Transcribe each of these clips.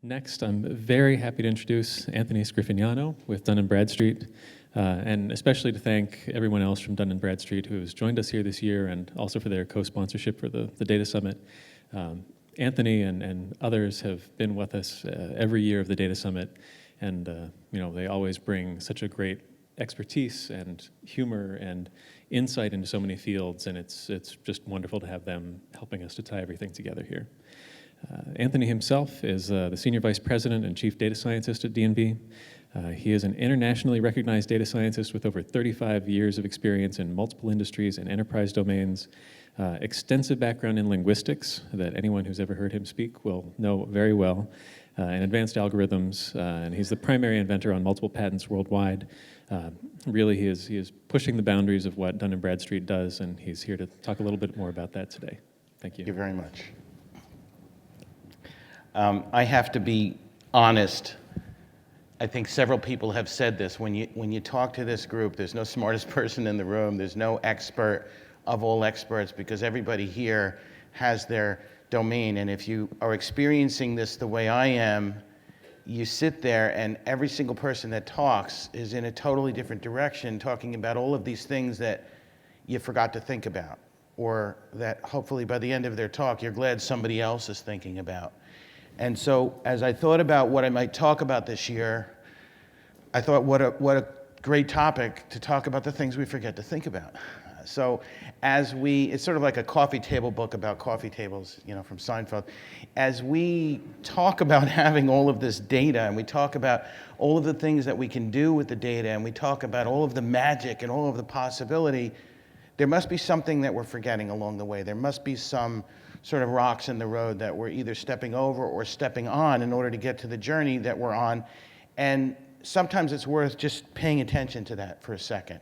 Next, I'm very happy to introduce Anthony Scriffignano with Dun & Bradstreet, and especially to thank everyone else from Dun & Bradstreet who has joined us here this year and also for their co-sponsorship for the Data Summit. Anthony and others have been with us every year of the Data Summit, and they always bring such a great expertise and humor and insight into so many fields, and it's just wonderful to have them helping us to tie everything together here. Anthony himself is the Senior Vice President and Chief Data Scientist at D&B. He is an internationally recognized data scientist with over 35 years of experience in multiple industries and enterprise domains, extensive background in linguistics that anyone who's ever heard him speak will know very well, and advanced algorithms, and he's the primary inventor on multiple patents worldwide. Really, he is pushing the boundaries of what Dun & Bradstreet does, and he's here to talk a little bit more about that today. Thank you. Thank you very much. I have to be honest. I think several people have said this. When you talk to this group, there's no smartest person in the room. There's no expert of all experts, because everybody here has their domain. And if you are experiencing this the way I am, you sit there and every single person that talks is in a totally different direction, talking about all of these things that you forgot to think about, or that hopefully by the end of their talk, you're glad somebody else is thinking about. And so as I thought about what I might talk about this year, I thought what a great topic to talk about the things we forget to think about. So it's sort of like a coffee table book about coffee tables, from Seinfeld. As we talk about having all of this data, and we talk about all of the things that we can do with the data, and we talk about all of the magic and all of the possibility, there must be something that we're forgetting along the way. There must be some sort of rocks in the road that we're either stepping over or stepping on in order to get to the journey that we're on. And sometimes it's worth just paying attention to that for a second.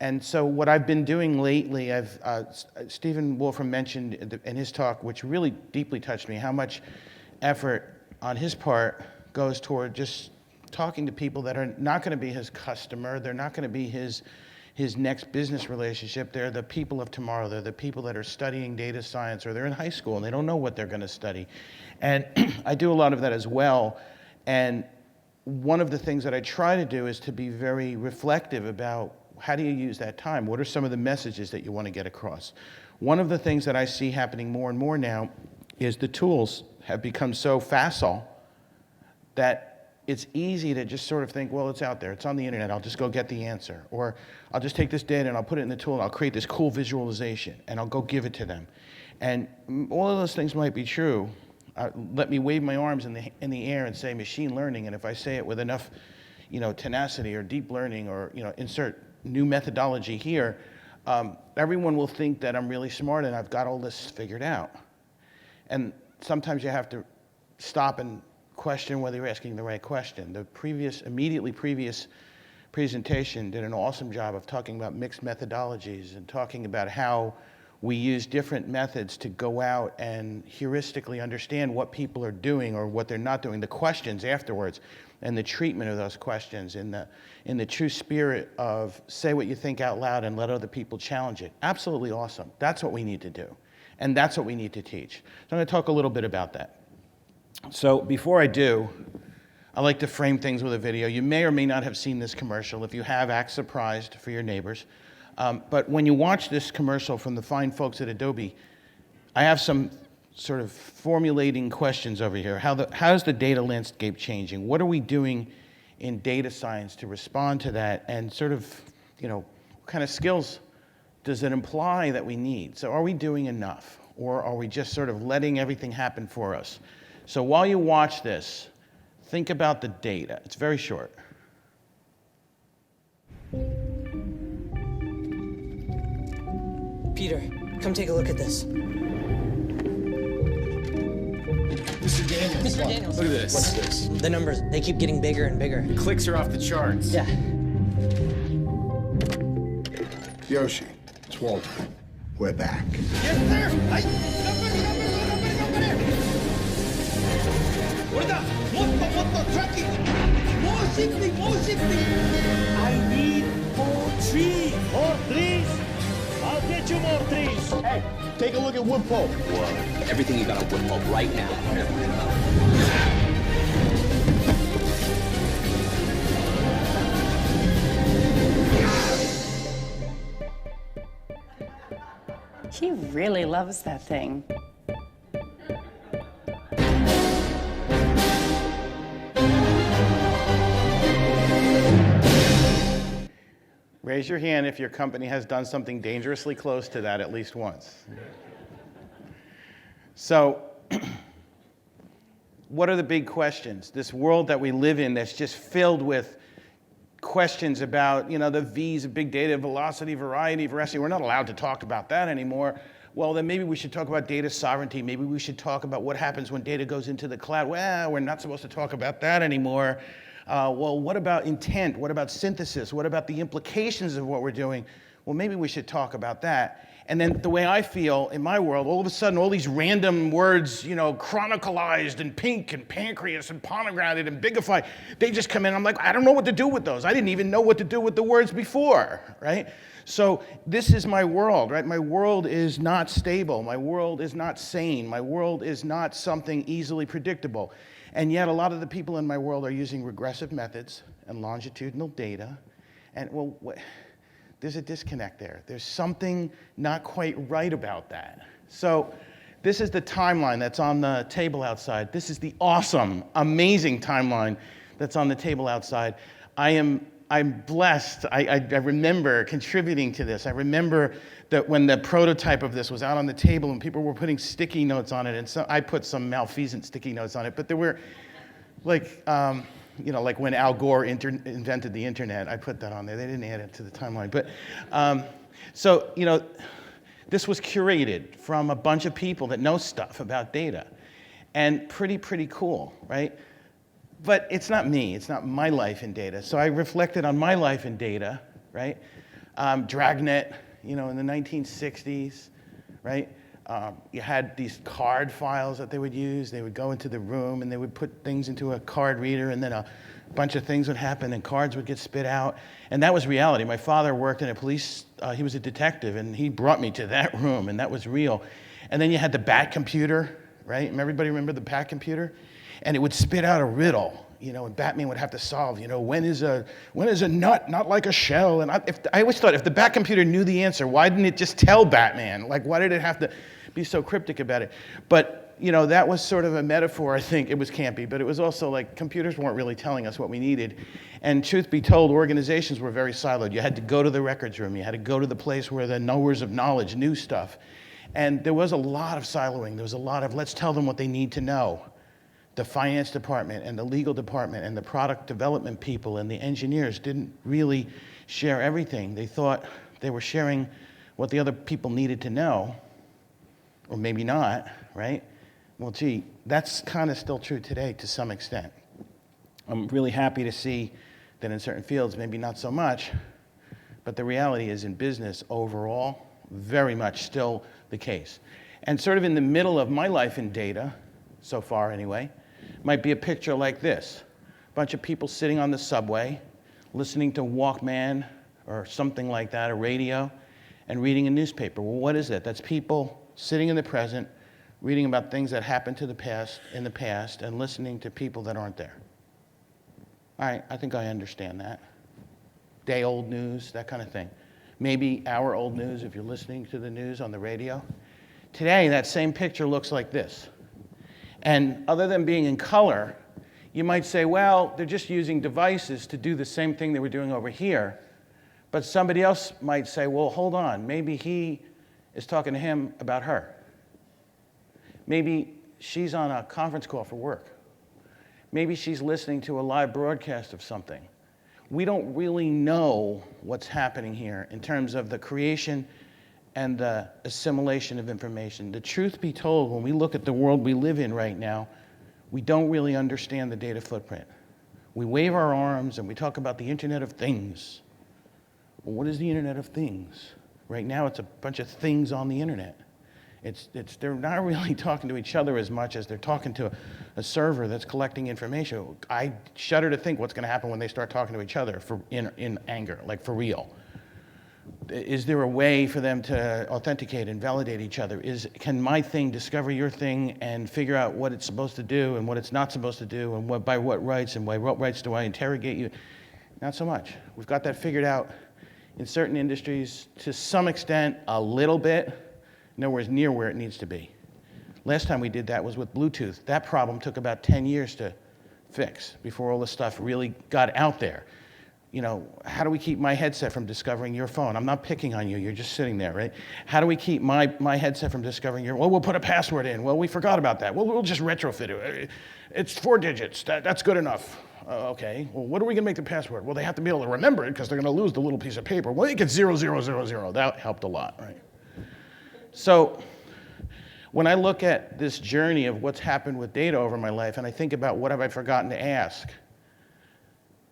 And so what I've been doing lately, Stephen Wolfram mentioned in his talk, which really deeply touched me, how much effort on his part goes toward just talking to people that are not going to be his customer. They're not going to be his next business relationship. They're the people of tomorrow. They're the people that are studying data science, or they're in high school and they don't know what they're going to study. And I do a lot of that as well. And one of the things that I try to do is to be very reflective about how do you use that time? What are some of the messages that you want to get across? One of the things that I see happening more and more now is the tools have become so facile that it's easy to just sort of think, well, it's out there. It's on the internet. I'll just go get the answer. Or I'll just take this data and I'll put it in the tool and I'll create this cool visualization and I'll go give it to them. And all of those things might be true. Let me wave my arms in the air and say machine learning. And if I say it with enough, tenacity or deep learning or, insert new methodology here, everyone will think that I'm really smart and I've got all this figured out. And sometimes you have to stop and question whether you're asking the right question. The immediately previous presentation did an awesome job of talking about mixed methodologies and talking about how we use different methods to go out and heuristically understand what people are doing or what they're not doing, the questions afterwards, and the treatment of those questions in the true spirit of say what you think out loud and let other people challenge it. Absolutely awesome. That's what we need to do. And that's what we need to teach. So I'm going to talk a little bit about that. So before I do, I like to frame things with a video. You may or may not have seen this commercial. If you have, act surprised for your neighbors. But when you watch this commercial from the fine folks at Adobe, I have some sort of formulating questions over here. How's the data landscape changing? What are we doing in data science to respond to that? And sort of, what kind of skills does it imply that we need? So are we doing enough? Or are we just sort of letting everything happen for us? So while you watch this, think about the data. It's very short. Peter, come take a look at this. Mr. Daniels. Mr. Daniels. Look at this. What's this? The numbers, they keep getting bigger and bigger. Clicks are off the charts. Yeah. Yoshi, it's Walter. We're back. Yes, sir. More shifting. I need more trees. More trees? I'll get you more trees. Hey, take a look at Woodpole. Everything you got on Woodpole right now. really loves that thing. Raise your hand if your company has done something dangerously close to that at least once. So, what are the big questions? This world that we live in that's just filled with questions about, the V's of big data, velocity, variety, veracity. We're not allowed to talk about that anymore. Well, then maybe we should talk about data sovereignty. Maybe we should talk about what happens when data goes into the cloud. Well, we're not supposed to talk about that anymore. Well, what about intent? What about synthesis? What about the implications of what we're doing? Well, maybe we should talk about that. And then the way I feel in my world, all of a sudden, all these random words, chronicalized and pink and pancreas and pomegranate and bigify, they just come in. I'm like, I don't know what to do with those. I didn't even know what to do with the words before, right? So this is my world, right? My world is not stable. My world is not sane. My world is not something easily predictable. And yet a lot of the people in my world are using regressive methods and longitudinal data. And there's a disconnect there. There's something not quite right about that. So this is the timeline that's on the table outside. This is the awesome, amazing timeline that's on the table outside. I'm blessed. I remember contributing to this. I remember that when the prototype of this was out on the table and people were putting sticky notes on it, and so I put some malfeasant sticky notes on it, but there were like when Al Gore invented the internet, I put that on there. They didn't add it to the timeline. But this was curated from a bunch of people that know stuff about data, and pretty cool, right? But it's not me. It's not my life in data. So I reflected on my life in data, right? Dragnet, in the 1960s, right? You had these card files that they would use. They would go into the room and they would put things into a card reader, and then a bunch of things would happen and cards would get spit out. And that was reality. My father worked in a police, he was a detective, and he brought me to that room, and that was real. And then you had the Bat computer, right? Everybody remember the Bat computer? And it would spit out a riddle, and Batman would have to solve, when is a nut not like a shell? And I always thought, if the Bat computer knew the answer, why didn't it just tell Batman? Like, why did it have to be so cryptic about it? But, that was sort of a metaphor, I think. It was campy, but it was also like computers weren't really telling us what we needed. And truth be told, organizations were very siloed. You had to go to the records room. You had to go to the place where the knowers of knowledge knew stuff. And there was a lot of siloing. There was a lot of, let's tell them what they need to know. The finance department and the legal department and the product development people and the engineers didn't really share everything. They thought they were sharing what the other people needed to know, or maybe not, right? Well, gee, that's kind of still true today to some extent. I'm really happy to see that in certain fields, maybe not so much, but the reality is in business overall, very much still the case. And sort of in the middle of my life in data, so far anyway, might be a picture like this. A bunch of people sitting on the subway, listening to Walkman or something like that, a radio, and reading a newspaper. Well, what is that? That's people sitting in the present, reading about things that happened in the past, and listening to people that aren't there. All right, I think I understand that. Day-old news, that kind of thing. Maybe hour-old news if you're listening to the news on the radio. Today, that same picture looks like this. And other than being in color, you might say, well, they're just using devices to do the same thing they were doing over here. But somebody else might say, well, hold on, maybe he is talking to him about her. Maybe she's on a conference call for work. Maybe she's listening to a live broadcast of something. We don't really know what's happening here in terms of the creation and the assimilation of information. The truth be told, when we look at the world we live in right now, we don't really understand the data footprint. We wave our arms and we talk about the Internet of Things. Well, what is the Internet of Things? Right now, it's a bunch of things on the internet. They're not really talking to each other as much as they're talking to a server that's collecting information. I shudder to think what's going to happen when they start talking to each other in anger, like for real. Is there a way for them to authenticate and validate each other? Can my thing discover your thing and figure out what it's supposed to do and what it's not supposed to do, and by what rights, and by what rights do I interrogate you? Not so much. We've got that figured out in certain industries to some extent, a little bit, nowhere near where it needs to be. Last time we did that was with Bluetooth. That problem took about 10 years to fix before all this stuff really got out there. You know, how do we keep my headset from discovering your phone? I'm not picking on you, you're just sitting there, right? How do we keep my headset from discovering your, well, we'll put a password in. Well, we forgot about that. Well, we'll just retrofit it. It's 4 digits, that's good enough. Okay, well, what are we gonna make the password? Well, they have to be able to remember it because they're gonna lose the little piece of paper. Well, you get 0000, that helped a lot, right? So, when I look at this journey of what's happened with data over my life and I think about what have I forgotten to ask,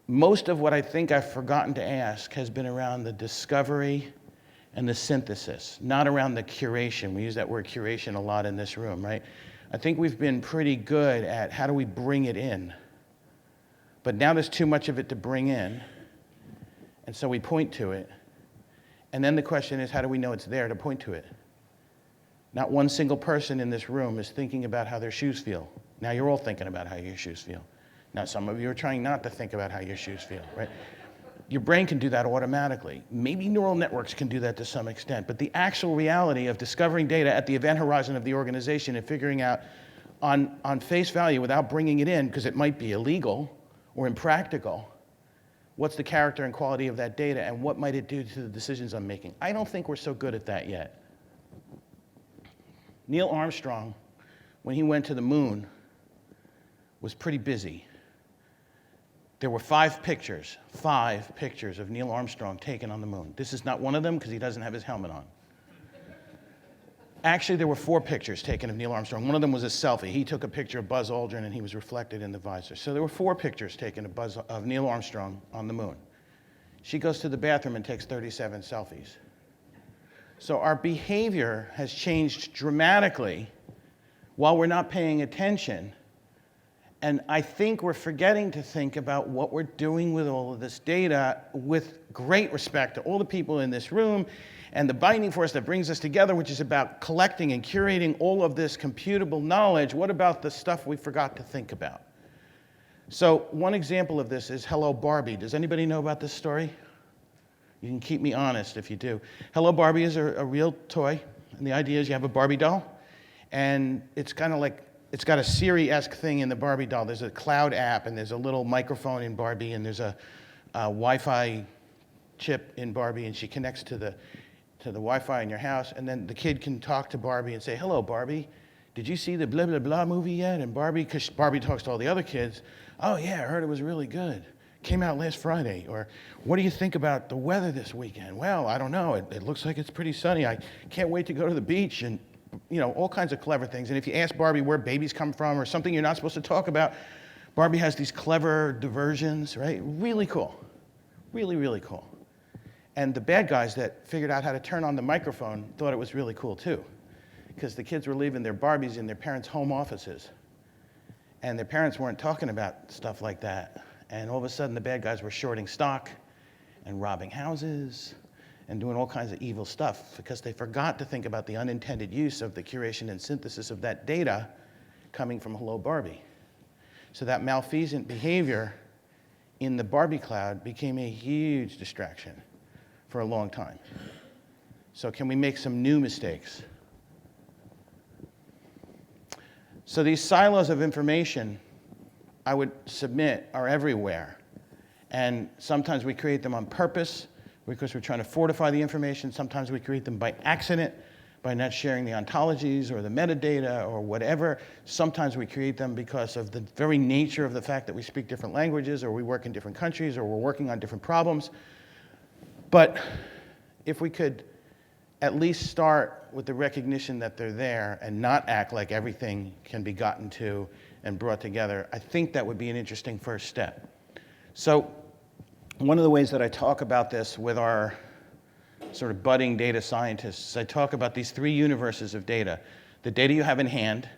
most of what I think I've forgotten to ask has been around the discovery and the synthesis, not around the curation. We use that word curation a lot in this room, right? I think we've been pretty good at how do we bring it in. But now there's too much of it to bring in, and so we point to it. And then the question is, how do we know it's there to point to it? Not one single person in this room is thinking about how their shoes feel. Now you're all thinking about how your shoes feel. Now, some of you are trying not to think about how your shoes feel, right? Your brain can do that automatically. Maybe neural networks can do that to some extent, but the actual reality of discovering data at the event horizon of the organization and figuring out on face value without bringing it in, because it might be illegal or impractical, what's the character and quality of that data and what might it do to the decisions I'm making? I don't think we're so good at that yet. Neil Armstrong, when he went to the moon, was pretty busy. There were 5 pictures of Neil Armstrong taken on the moon. This is not one of them because he doesn't have his helmet on. Actually, there were 4 pictures taken of Neil Armstrong. One of them was a selfie. He took a picture of Buzz Aldrin and he was reflected in the visor. So there were 4 pictures taken of Neil Armstrong on the moon. She goes to the bathroom and takes 37 selfies. So our behavior has changed dramatically while we're not paying attention. And I think we're forgetting to think about what we're doing with all of this data with great respect to all the people in this room and the binding force that brings us together, which is about collecting and curating all of this computable knowledge. What about the stuff we forgot to think about? So one example of this is Hello Barbie. Does anybody know about this story? You can keep me honest if you do. Hello Barbie is a real toy, and the idea is you have a Barbie doll, and it's kind of like, it's got a Siri-esque thing in the Barbie doll. There's a cloud app, and there's a little microphone in Barbie, and there's a Wi-Fi chip in Barbie, and she connects to the Wi-Fi in your house, and then the kid can talk to Barbie and say, hello, Barbie, did you see the blah, blah, blah movie yet? And Barbie, because Barbie talks to all the other kids, oh, yeah, I heard it was really good. Came out last Friday. Or, what do you think about the weather this weekend? Well, I don't know. It looks like it's pretty sunny. I can't wait to go to the beach, and you know, all kinds of clever things. And if you ask Barbie where babies come from or something you're not supposed to talk about, Barbie has these clever diversions, right? Really cool. Really, really cool. And the bad guys that figured out how to turn on the microphone thought it was really cool too, because the kids were leaving their Barbies in their parents' home offices. And their parents weren't talking about stuff like that. And all of a sudden, the bad guys were shorting stock and robbing houses and doing all kinds of evil stuff because they forgot to think about the unintended use of the curation and synthesis of that data coming from Hello Barbie. So that malfeasant behavior in the Barbie cloud became a huge distraction for a long time. So can we make some new mistakes? So these silos of information, I would submit, are everywhere. And sometimes we create them on purpose because we're trying to fortify the information. Sometimes we create them by accident, by not sharing the ontologies or the metadata or whatever. Sometimes we create them because of the very nature of the fact that we speak different languages or we work in different countries or we're working on different problems. But if we could at least start with the recognition that they're there and not act like everything can be gotten to and brought together, I think that would be an interesting first step. So one of the ways that I talk about this with our sort of budding data scientists, I talk about these 3 universes of data. The data you have in hand,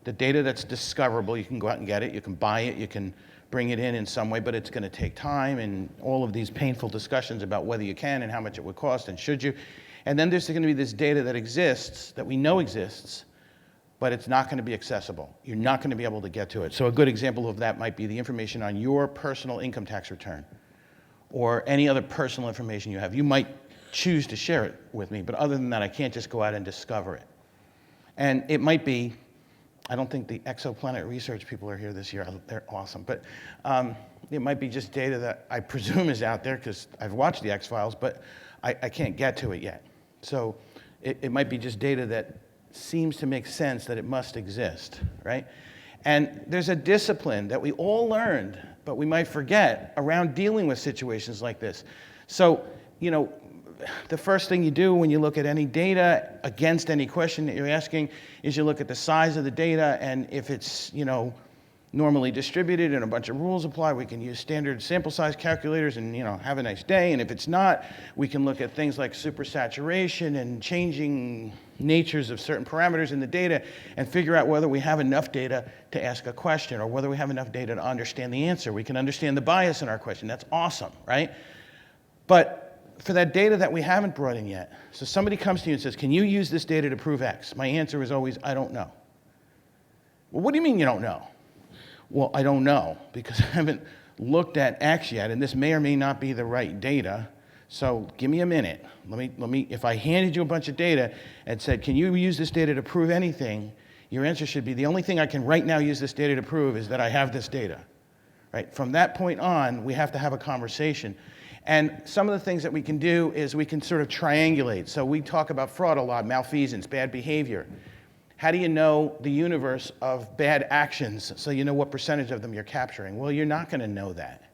the data that's discoverable, you can go out and get it, you can buy it, you can bring it in some way, but it's going to take time and all of these painful discussions about whether you can and how much it would cost and should you. And then there's going to be this data that exists, that we know exists, but it's not going to be accessible. You're not going to be able to get to it. So a good example of that might be the information on your personal income tax return or any other personal information you have. You might choose to share it with me. But other than that, I can't just go out and discover it. And it might be, I don't think the exoplanet research people are here this year. They're awesome. But it might be just data that I presume is out there because I've watched the X-Files, but I can't get to it yet. So it might be just data that seems to make sense that it must exist, right? And there's a discipline that we all learned, but we might forget around dealing with situations like this. So, you know, the first thing you do when you look at any data against any question that you're asking is you look at the size of the data, and if it's, you know, normally distributed and a bunch of rules apply, we can use standard sample size calculators and, you know, have a nice day. And if it's not, we can look at things like supersaturation and changing natures of certain parameters in the data and figure out whether we have enough data to ask a question or whether we have enough data to understand the answer. We can understand the bias in our question. That's awesome, right? But for that data that we haven't brought in yet, so somebody comes to you and says, can you use this data to prove X? My answer is always, I don't know. Well, what do you mean you don't know? Well, I don't know because I haven't looked at X yet, and this may or may not be the right data. So give me a minute. Let me. If I handed you a bunch of data and said, can you use this data to prove anything? Your answer should be, the only thing I can right now use this data to prove is that I have this data. Right? From that point on, we have to have a conversation. And some of the things that we can do is we can sort of triangulate. So we talk about fraud a lot, malfeasance, bad behavior. How do you know the universe of bad actions so you know what percentage of them you're capturing? Well, you're not going to know that.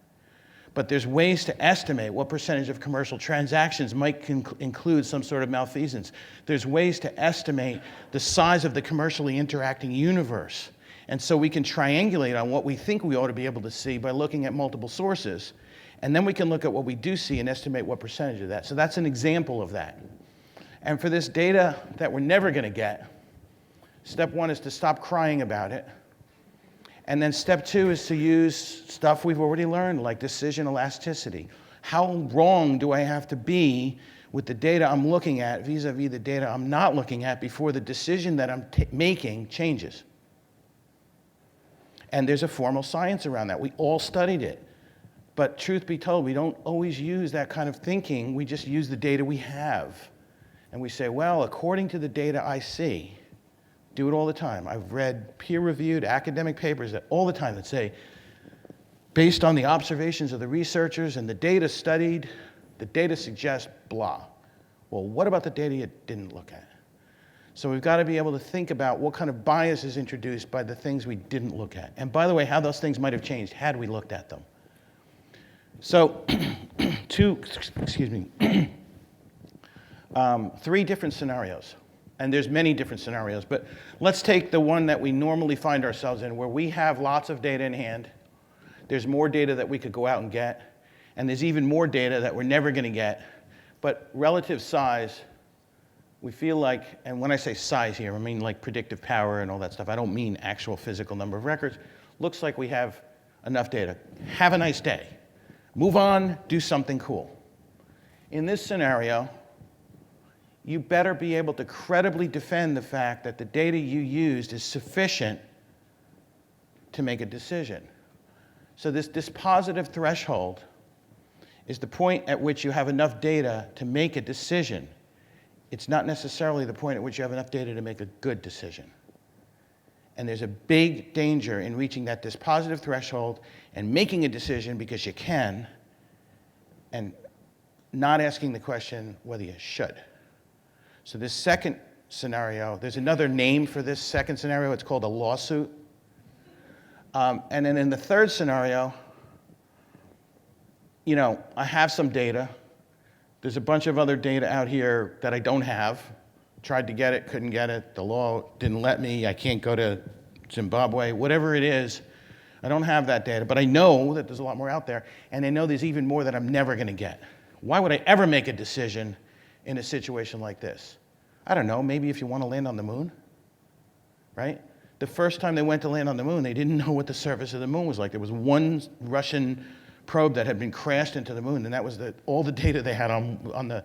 But there's ways to estimate what percentage of commercial transactions might include some sort of malfeasance. There's ways to estimate the size of the commercially interacting universe. And so we can triangulate on what we think we ought to be able to see by looking at multiple sources. And then we can look at what we do see and estimate what percentage of that. So that's an example of that. And for this data that we're never going to get, step one is to stop crying about it. And then step two is to use stuff we've already learned, like decision elasticity. How wrong do I have to be with the data I'm looking at vis-a-vis the data I'm not looking at before the decision that I'm making changes? And there's a formal science around that. We all studied it. But truth be told, we don't always use that kind of thinking. We just use the data we have. And we say, well, according to the data I see, do it all the time. I've read peer-reviewed academic papers all the time that say, based on the observations of the researchers and the data studied, the data suggests blah. Well, what about the data you didn't look at? So we've got to be able to think about what kind of bias is introduced by the things we didn't look at. And by the way, how those things might have changed had we looked at them. So, three different scenarios. And there's many different scenarios, but let's take the one that we normally find ourselves in, where we have lots of data in hand. There's more data that we could go out and get, and there's even more data that we're never going to get. But relative size, we feel like, and when I say size here, I mean like predictive power and all that stuff. I don't mean actual physical number of records. Looks like we have enough data. Have a nice day. Move on, do something cool. In this scenario, you better be able to credibly defend the fact that the data you used is sufficient to make a decision. So this dispositive threshold is the point at which you have enough data to make a decision. It's not necessarily the point at which you have enough data to make a good decision. And there's a big danger in reaching that dispositive threshold and making a decision because you can, and not asking the question whether you should. So this second scenario, there's another name for this second scenario. It's called a lawsuit. And then in the third scenario, you know, I have some data. There's a bunch of other data out here that I don't have. Tried to get it, couldn't get it. The law didn't let me. I can't go to Zimbabwe. Whatever it is, I don't have that data. But I know that there's a lot more out there. And I know there's even more that I'm never going to get. Why would I ever make a decision in a situation like this? I don't know, maybe if you want to land on the moon, right? The first time they went to land on the moon, they didn't know what the surface of the moon was like. There was one Russian probe that had been crashed into the moon, and that was all the data they had on the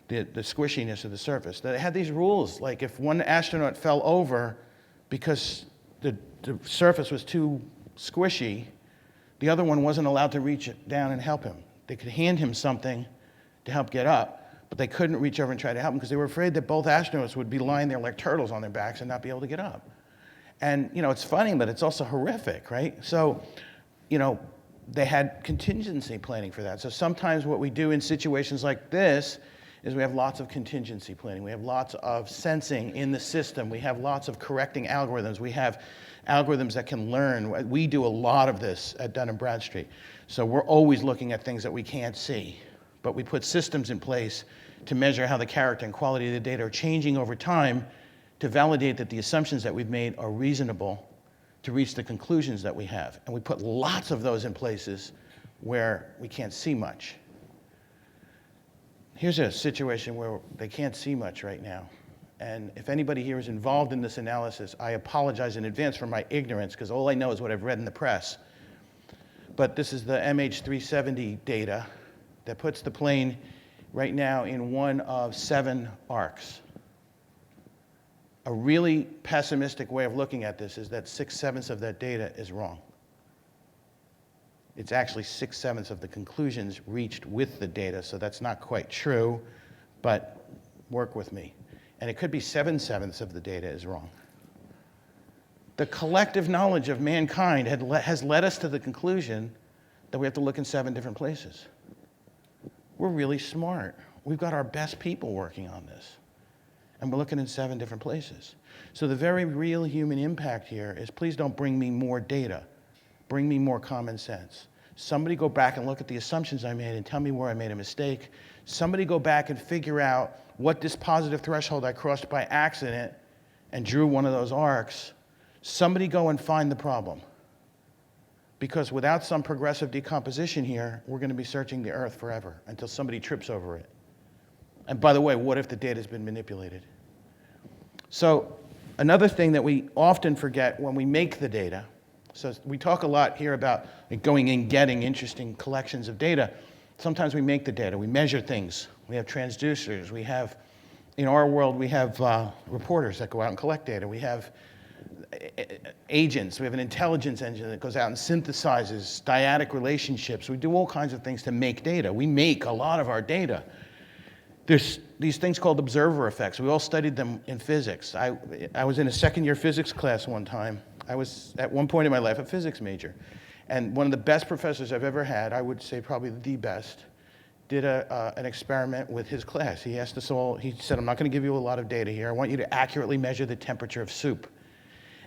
squishiness of the surface. They had these rules, like if one astronaut fell over because the surface was too squishy, the other one wasn't allowed to reach down and help him. They could hand him something to help get up, but they couldn't reach over and try to help them because they were afraid that both astronauts would be lying there like turtles on their backs and not be able to get up. And, it's funny, but it's also horrific, right? So, they had contingency planning for that. So sometimes what we do in situations like this is we have lots of contingency planning. We have lots of sensing in the system. We have lots of correcting algorithms. We have algorithms that can learn. We do a lot of this at Dun & Bradstreet. So we're always looking at things that we can't see. But we put systems in place to measure how the character and quality of the data are changing over time to validate that the assumptions that we've made are reasonable to reach the conclusions that we have. And we put lots of those in places where we can't see much. Here's a situation where they can't see much right now. And if anybody here is involved in this analysis, I apologize in advance for my ignorance, because all I know is what I've read in the press. But this is the MH370 data that puts the plane right now in one of 7 arcs. A really pessimistic way of looking at this is that 6/7 of that data is wrong. It's actually 6/7 of the conclusions reached with the data, so that's not quite true, but work with me. And it could be 7/7 of the data is wrong. The collective knowledge of mankind has led us to the conclusion that we have to look in 7 different places. We're really smart. We've got our best people working on this. And we're looking in 7 different places. So the very real human impact here is, please don't bring me more data. Bring me more common sense. Somebody go back and look at the assumptions I made and tell me where I made a mistake. Somebody go back and figure out what dispositive threshold I crossed by accident and drew one of those arcs. Somebody go and find the problem. Because without some progressive decomposition here, we're going to be searching the Earth forever until somebody trips over it. And by the way, what if the data's been manipulated? So another thing that we often forget when we make the data, so we talk a lot here about going and getting interesting collections of data. Sometimes we make the data, we measure things. We have transducers, we have, in our world, we have reporters that go out and collect data. We have agents, we have an intelligence engine that goes out and synthesizes dyadic relationships. We do all kinds of things to make data. We make a lot of our data. There's these things called observer effects. We all studied them in physics. I was in a second-year physics class one time. I was, at one point in my life, a physics major. And one of the best professors I've ever had, I would say probably the best, did an experiment with his class. He asked us all, he said, I'm not going to give you a lot of data here. I want you to accurately measure the temperature of soup.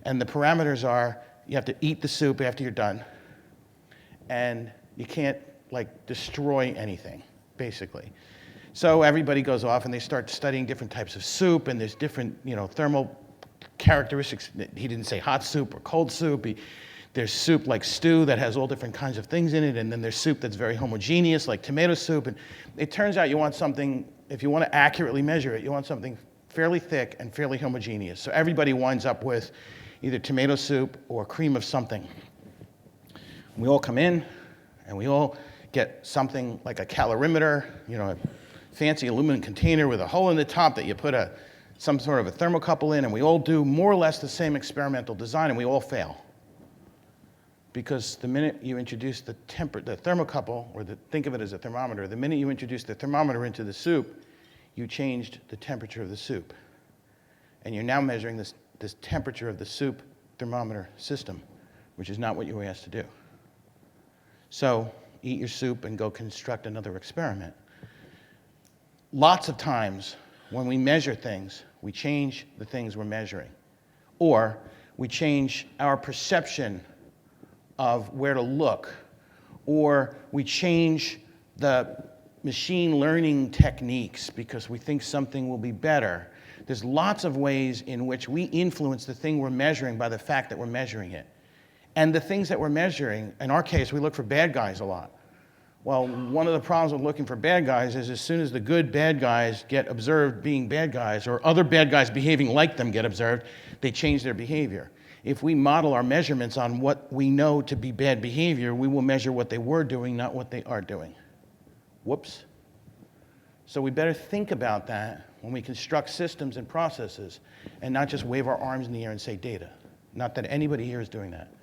And the parameters are, you have to eat the soup after you're done. And you can't, destroy anything, basically. So everybody goes off and they start studying different types of soup, and there's different, thermal characteristics. He didn't say hot soup or cold soup. There's soup like stew that has all different kinds of things in it, and then there's soup that's very homogeneous, like tomato soup. And it turns out you want something, if you want to accurately measure it, you want something fairly thick and fairly homogeneous. So everybody winds up with either tomato soup or cream of something. We all come in, and we all get something like a calorimeter, a fancy aluminum container with a hole in the top that you put some sort of a thermocouple in, and we all do more or less the same experimental design, and we all fail. Because the minute you introduce the thermocouple, or think of it as a thermometer, the minute you introduce the thermometer into the soup, you changed the temperature of the soup. And you're now measuring this temperature of the soup thermometer system, which is not what you were asked to do. So eat your soup and go construct another experiment. Lots of times when we measure things, we change the things we're measuring. Or we change our perception of where to look. Or we change the machine learning techniques because we think something will be better. There's lots of ways in which we influence the thing we're measuring by the fact that we're measuring it. And the things that we're measuring, in our case, we look for bad guys a lot. Well, one of the problems with looking for bad guys is as soon as the good bad guys get observed being bad guys, or other bad guys behaving like them get observed, they change their behavior. If we model our measurements on what we know to be bad behavior, we will measure what they were doing, not what they are doing. Whoops. So we better think about that when we construct systems and processes, and not just wave our arms in the air and say data. Not that anybody here is doing that.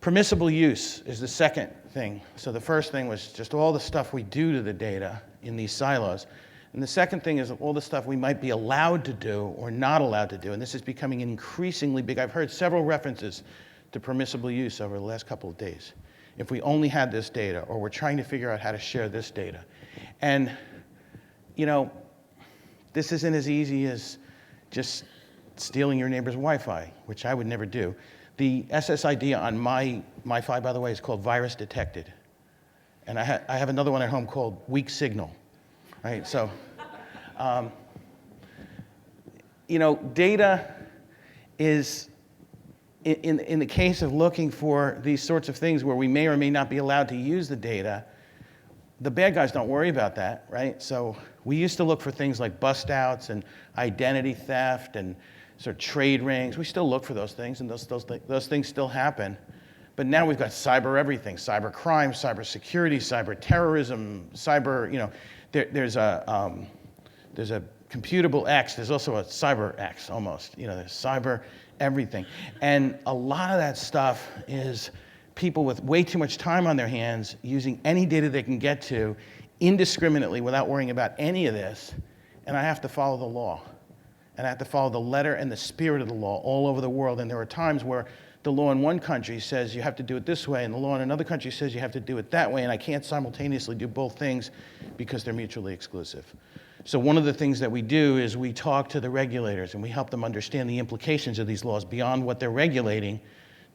Permissible use is the second thing. So the first thing was just all the stuff we do to the data in these silos. And the second thing is all the stuff we might be allowed to do or not allowed to do. And this is becoming increasingly big. I've heard several references to permissible use over the last couple of days. If we only had this data, or we're trying to figure out how to share this data. And, you know, this isn't as easy as just stealing your neighbor's Wi-Fi, which I would never do. The SSID on my Wi-Fi, by the way, is called Virus Detected. And I have another one at home called Weak Signal. Right, so, you know, data is, in the case of looking for these sorts of things where we may or may not be allowed to use the data, the bad guys don't worry about that, right? So we used to look for things like bust outs and identity theft and sort of trade rings. We still look for those things, and those things still happen. But now we've got cyber everything: cyber crime, cyber security, cyber terrorism, cyber, you know, there's a computable X. There's also a cyber X almost. You know, there's cyber everything. And a lot of that stuff is people with way too much time on their hands using any data they can get to indiscriminately without worrying about any of this. And I have to follow the law. And I have to follow the letter and the spirit of the law all over the world. And there are times where the law in one country says you have to do it this way, and the law in another country says you have to do it that way, and I can't simultaneously do both things because they're mutually exclusive. So one of the things that we do is we talk to the regulators, and we help them understand the implications of these laws beyond what they're regulating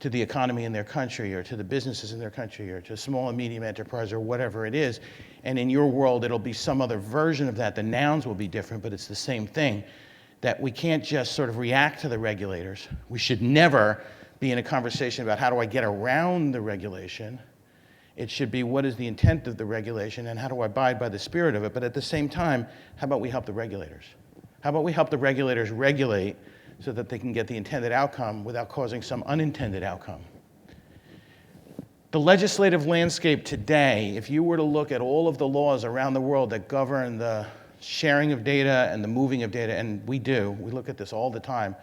to the economy in their country, or to the businesses in their country, or to small and medium enterprise, or whatever it is. And in your world, it'll be some other version of that. The nouns will be different, but it's the same thing, that we can't just sort of react to the regulators. We should never be in a conversation about how do I get around the regulation. It should be what is the intent of the regulation and how do I abide by the spirit of it. But at the same time, how about we help the regulators? How about we help the regulators regulate so that they can get the intended outcome without causing some unintended outcome? The legislative landscape today, if you were to look at all of the laws around the world that govern the sharing of data and the moving of data, and we look at this all the time,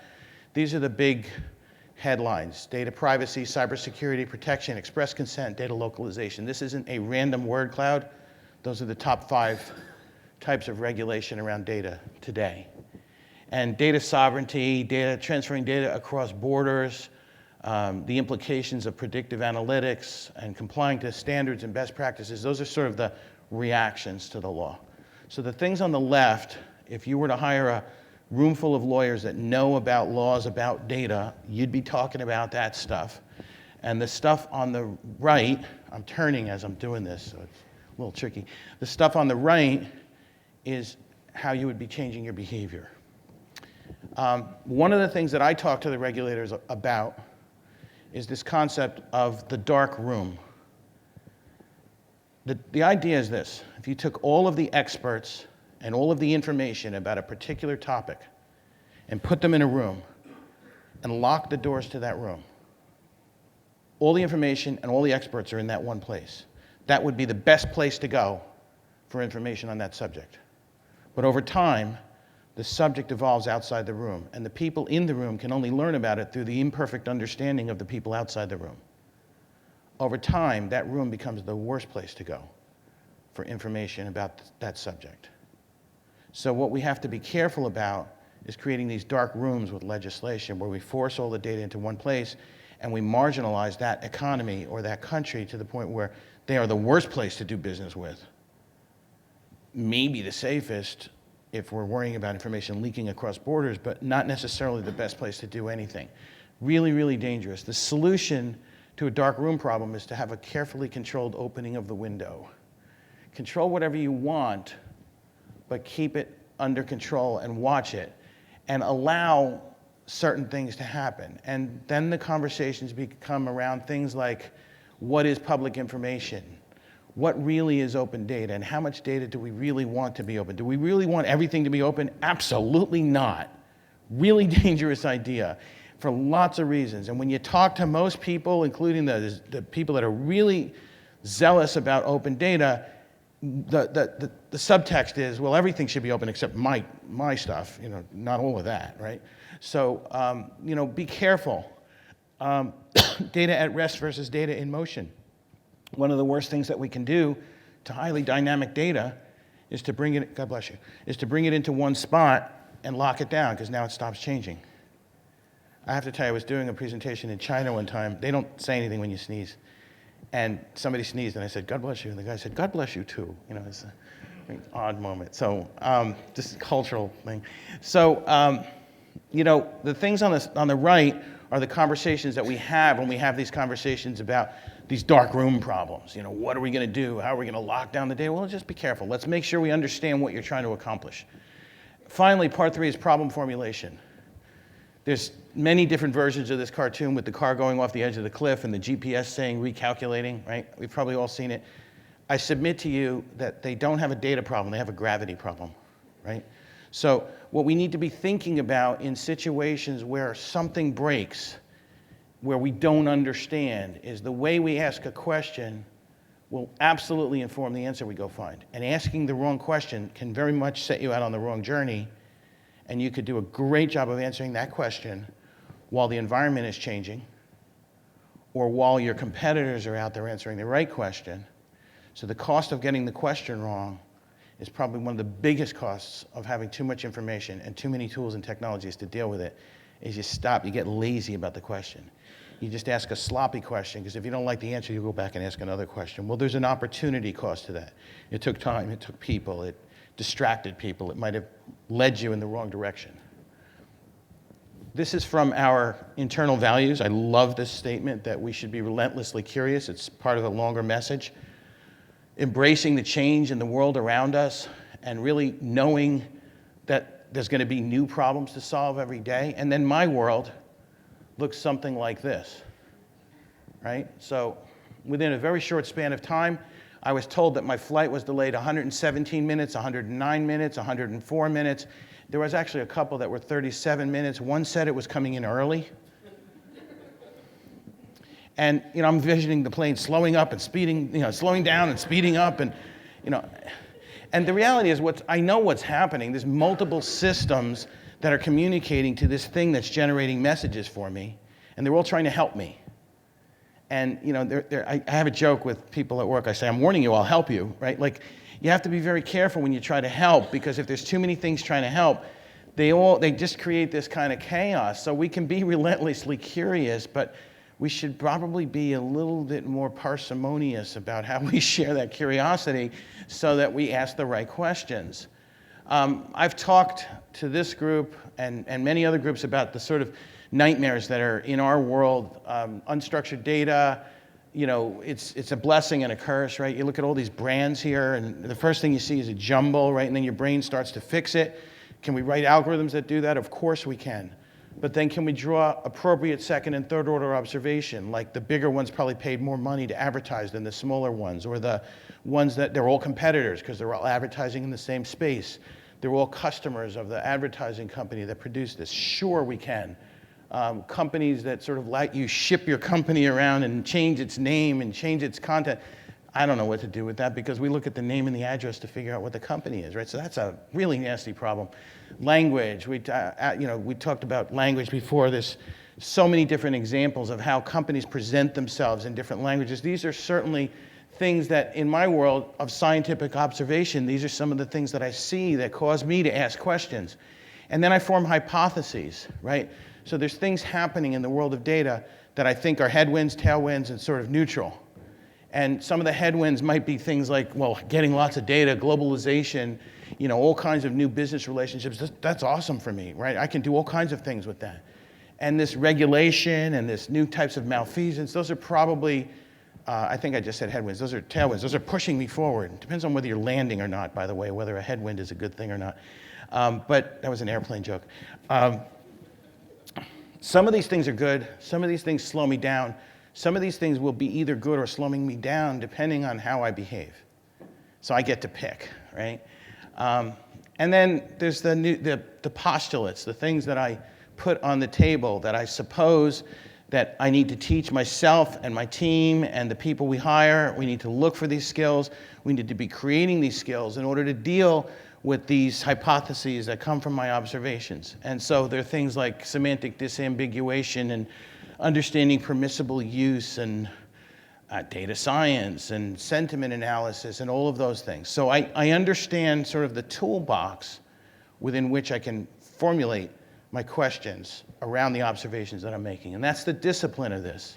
these are the big headlines: data privacy, cybersecurity protection, express consent, data localization. This isn't a random word cloud. Those are the top 5 types of regulation around data today. And data sovereignty, transferring data across borders, the implications of predictive analytics and complying to standards and best practices, those are sort of the reactions to the law. So the things on the left, if you were to hire a room full of lawyers that know about laws about data, you'd be talking about that stuff. And the stuff on the right, I'm turning as I'm doing this, so it's a little tricky. The stuff on the right is how you would be changing your behavior. One of the things that I talk to the regulators about is this concept of the dark room. The idea is this: if you took all of the experts and all of the information about a particular topic and put them in a room and locked the doors to that room, all the information and all the experts are in that one place. That would be the best place to go for information on that subject. But over time, the subject evolves outside the room, and the people in the room can only learn about it through the imperfect understanding of the people outside the room. Over time, that room becomes the worst place to go for information about that subject. So what we have to be careful about is creating these dark rooms with legislation where we force all the data into one place and we marginalize that economy or that country to the point where they are the worst place to do business with. Maybe the safest if we're worrying about information leaking across borders, but not necessarily the best place to do anything. Really, really dangerous. The solution to a dark room problem is to have a carefully controlled opening of the window. Control whatever you want, but keep it under control and watch it and allow certain things to happen. And then the conversations become around things like, what is public information? What really is open data? And how much data do we really want to be open? Do we really want everything to be open? Absolutely not. Really dangerous idea for lots of reasons. And when you talk to most people, including the people that are really zealous about open data, the subtext is, well, everything should be open except my stuff, not all of that, right? So, be careful. data at rest versus data in motion. One of the worst things that we can do to highly dynamic data is to bring it, God bless you, is to bring it into one spot and lock it down, because now it stops changing. I have to tell you, I was doing a presentation in China one time. They don't say anything when you sneeze. And somebody sneezed, and I said, God bless you. And the guy said, God bless you too. You know, it's an odd moment. So this is a cultural thing. So, you know, the things on the right are the conversations that we have when we have these conversations about these dark room problems. You know, what are we going to do? How are we going to lock down the data? Well, just be careful. Let's make sure we understand what you're trying to accomplish. Finally, part 3 is problem formulation. There's many different versions of this cartoon with the car going off the edge of the cliff and the GPS saying recalculating, right? We've probably all seen it. I submit to you that they don't have a data problem, they have a gravity problem, right? So what we need to be thinking about in situations where something breaks, where we don't understand, is the way we ask a question will absolutely inform the answer we go find. And asking the wrong question can very much set you out on the wrong journey, and you could do a great job of answering that question while the environment is changing, or while your competitors are out there answering the right question. So the cost of getting the question wrong is probably one of the biggest costs of having too much information and too many tools and technologies to deal with it, is you stop, you get lazy about the question. You just ask a sloppy question, because if you don't like the answer, you go back and ask another question. Well, there's an opportunity cost to that. It took time, it took people, it distracted people, it might have led you in the wrong direction. This is from our internal values. I love this statement that we should be relentlessly curious. It's part of the longer message. Embracing the change in the world around us and really knowing that there's going to be new problems to solve every day. And then my world looks something like this, right? So within a very short span of time, I was told that my flight was delayed 117 minutes, 109 minutes, 104 minutes. There was actually a couple that were 37 minutes. One said it was coming in early. And, you know, I'm envisioning the plane slowing up and speeding, you know, slowing down and speeding up, and, you know. And the reality is, I know what's happening. There's multiple systems that are communicating to this thing that's generating messages for me, and they're all trying to help me. And, you know, I have a joke with people at work. I say, I'm warning you, I'll help you, right? Like, you have to be very careful when you try to help, because if there's too many things trying to help, they just create this kind of chaos. So we can be relentlessly curious, but we should probably be a little bit more parsimonious about how we share that curiosity so that we ask the right questions. I've talked to this group and many other groups about the sort of nightmares that are in our world. Unstructured data, you know, it's a blessing and a curse, right? You look at all these brands here, and the first thing you see is a jumble, right? And then your brain starts to fix it. Can we write algorithms that do that? Of course we can. But then can we draw appropriate second and third order observation? Like the bigger ones probably paid more money to advertise than the smaller ones, or the ones that they're all competitors because they're all advertising in the same space. They're all customers of the advertising company that produced this. Sure, we can. Companies that sort of let you ship your company around and change its name and change its content. I don't know what to do with that, because we look at the name and the address to figure out what the company is, right? So that's a really nasty problem. Language, we talked about language before. There's so many different examples of how companies present themselves in different languages. These are certainly things that, in my world of scientific observation, these are some of the things that I see that cause me to ask questions. And then I form hypotheses, right? So there's things happening in the world of data that I think are headwinds, tailwinds, and sort of neutral. And some of the headwinds might be things like, well, getting lots of data, globalization, you know, all kinds of new business relationships. That's awesome for me, right? I can do all kinds of things with that. And this regulation and this new types of malfeasance, those are probably, I think I just said headwinds. Those are tailwinds. Those are pushing me forward. It depends on whether you're landing or not, by the way, whether a headwind is a good thing or not. But that was an airplane joke. Some of these things are good. Some of these things slow me down. Some of these things will be either good or slowing me down depending on how I behave. So I get to pick, right? And then there's the postulates, the things that I put on the table that I suppose that I need to teach myself and my team and the people we hire. We need to look for these skills. We need to be creating these skills in order to deal with these hypotheses that come from my observations. And so there are things like semantic disambiguation and understanding permissible use and data science and sentiment analysis and all of those things. So I understand sort of the toolbox within which I can formulate my questions around the observations that I'm making. And that's the discipline of this.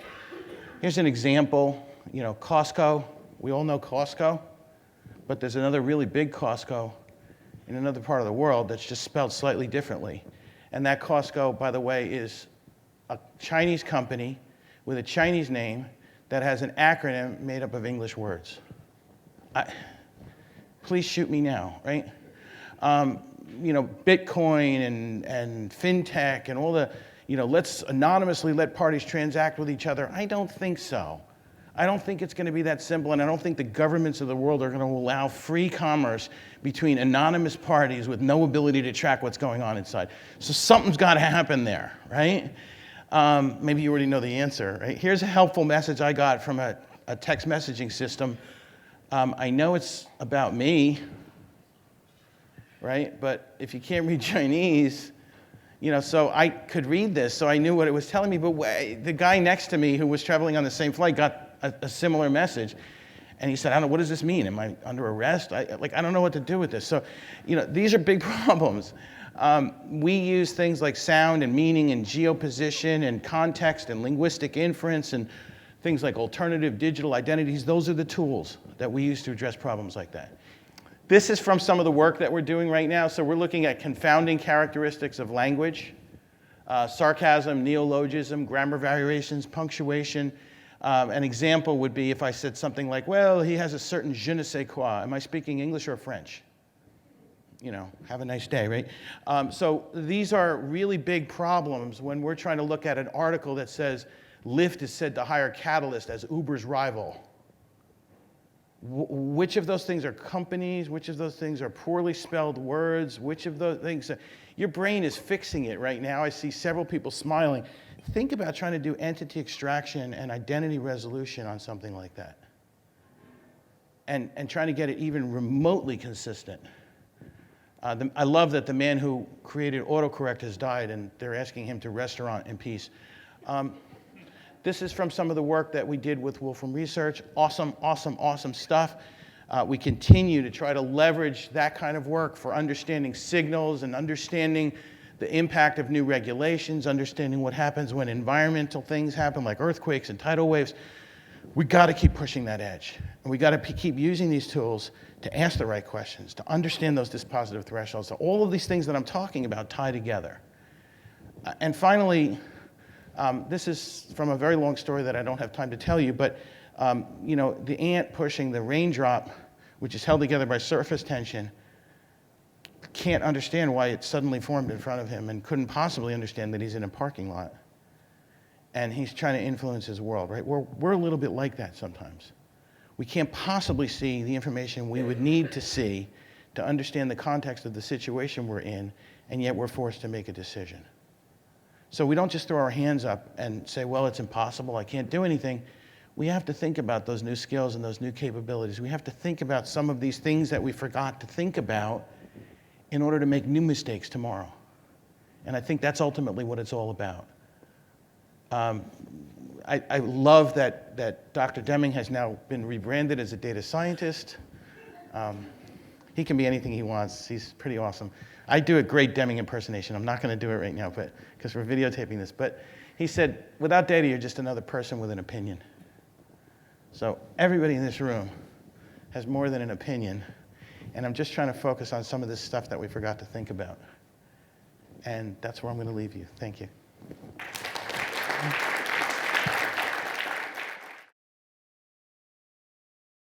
Here's an example, Costco. We all know Costco, but there's another really big Costco in another part of the world that's just spelled slightly differently. And that Costco, by the way, is a Chinese company with a Chinese name that has an acronym made up of English words. Please shoot me now, right? Bitcoin and fintech and all the, let's anonymously let parties transact with each other. I don't think so. I don't think it's going to be that simple, and I don't think the governments of the world are going to allow free commerce between anonymous parties with no ability to track what's going on inside. So something's got to happen there, right? Maybe you already know the answer, right? Here's a helpful message I got from a text messaging system. I know it's about me, right? But if you can't read Chinese, so I could read this, so I knew what it was telling me, but the guy next to me who was traveling on the same flight got a similar message. And he said, I don't know, what does this mean? Am I under arrest? I don't know what to do with this. So, these are big problems. We use things like sound and meaning and geoposition and context and linguistic inference and things like alternative digital identities. Those are the tools that we use to address problems like that. This is from some of the work that we're doing right now. So we're looking at confounding characteristics of language, sarcasm, neologism, grammar variations, punctuation. An example would be if I said something like, well, he has a certain je ne sais quoi. Am I speaking English or French? Have a nice day, right? So these are really big problems when we're trying to look at an article that says Lyft is said to hire Catalyst as Uber's rival. Which of those things are companies? Which of those things are poorly spelled words? Which of those things? Your brain is fixing it right now. I see several people smiling. Think about trying to do entity extraction and identity resolution on something like that. And trying to get it even remotely consistent. I love that the man who created autocorrect has died, and they're asking him to restaurant in peace. This is from some of the work that we did with Wolfram Research. Awesome, awesome, awesome stuff. We continue to try to leverage that kind of work for understanding signals and understanding the impact of new regulations, understanding what happens when environmental things happen like earthquakes and tidal waves. We got to keep pushing that edge. And we got to keep using these tools to ask the right questions, to understand those dispositive thresholds. So all of these things that I'm talking about tie together. And finally, this is from a very long story that I don't have time to tell you, but the ant pushing the raindrop, which is held together by surface tension, can't understand why it suddenly formed in front of him and couldn't possibly understand that he's in a parking lot. And he's trying to influence his world, right? We're a little bit like that sometimes. We can't possibly see the information we would need to see to understand the context of the situation we're in, and yet we're forced to make a decision. So we don't just throw our hands up and say, well, it's impossible, I can't do anything. We have to think about those new skills and those new capabilities. We have to think about some of these things that we forgot to think about in order to make new mistakes tomorrow. And I think that's ultimately what it's all about. I love that Dr. Deming has now been rebranded as a data scientist. He can be anything he wants. He's pretty awesome. I do a great Deming impersonation. I'm not going to do it right now, but because we're videotaping this. But he said, without data, you're just another person with an opinion. So everybody in this room has more than an opinion. And I'm just trying to focus on some of this stuff that we forgot to think about. And that's where I'm going to leave you. Thank you.